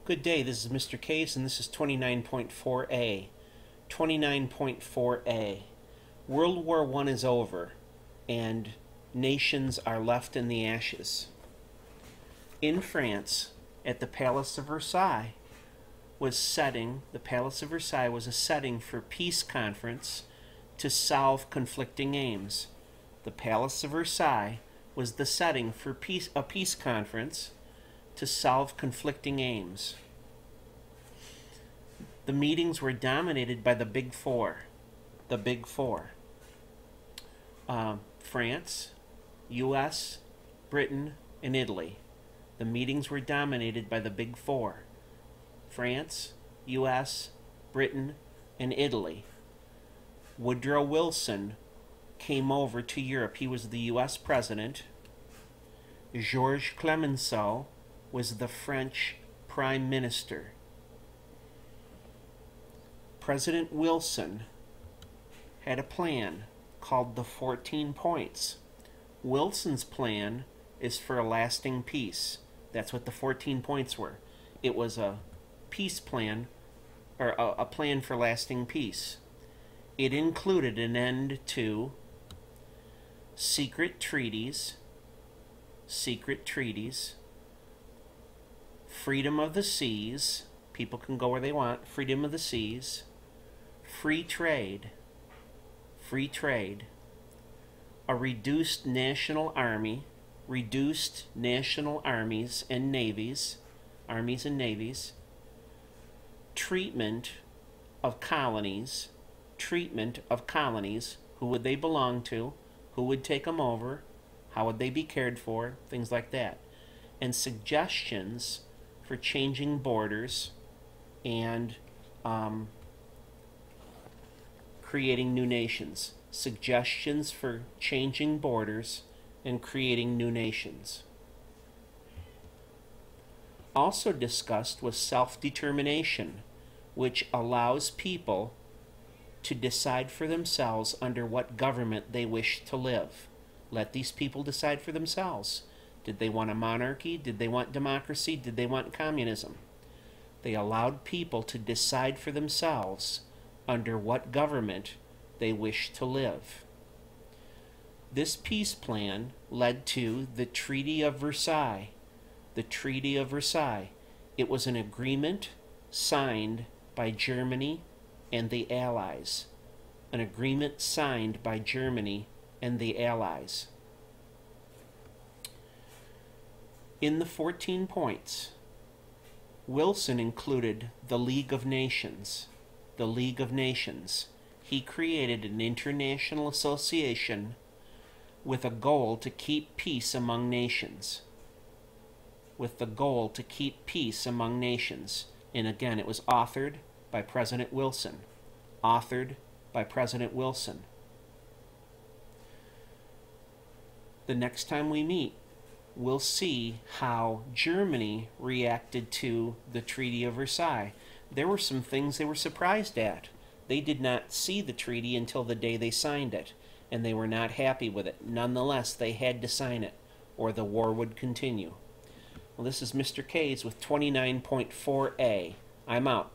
Good day, this is Mr. Case, and this is 29.4a. 29.4a. World War I is over, and nations are left in the ashes. In France, at the Palace of Versailles, the Palace of Versailles was a setting for peace conference to solve conflicting aims. The Palace of Versailles was the setting for a peace conference to solve conflicting aims. The meetings were dominated by the Big Four. The Big Four. France, U.S., Britain, and Italy. The meetings were dominated by the Big Four. France, U.S., Britain, and Italy. Woodrow Wilson came over to Europe. He was the U.S. president. Georges Clemenceau was the French prime minister. President Wilson had a plan called the 14 Points. Wilson's plan is for a lasting peace. That's what the 14 points were. It was a peace plan, or a plan for lasting peace. It included an end to secret treaties, freedom of the seas, people can go where they want, freedom of the seas, free trade, a reduced national armies and navies, treatment of colonies, who would they belong to, who would take them over, how would they be cared for, things like that, and suggestions for changing borders and creating new nations. Suggestions for changing borders and creating new nations. Also discussed was self-determination, which allows people to decide for themselves under what government they wish to live. Let these people decide for themselves. Did they want a monarchy? Did they want democracy? Did they want communism? They allowed people to decide for themselves under what government they wish to live. This peace plan led to the Treaty of Versailles. The Treaty of Versailles. It was an agreement signed by Germany and the Allies. An agreement signed by Germany and the Allies. In the 14 points, Wilson included the League of Nations. The League of Nations. He created an international association with a goal to keep peace among nations. And again, it was authored by President Wilson. The next time we meet, we'll see how Germany reacted to the Treaty of Versailles. There were some things they were surprised at. They did not see the treaty until the day they signed it, and they were not happy with it. Nonetheless, they had to sign it, or the war would continue. Well, this is Mr. Kays with 29.4a. I'm out.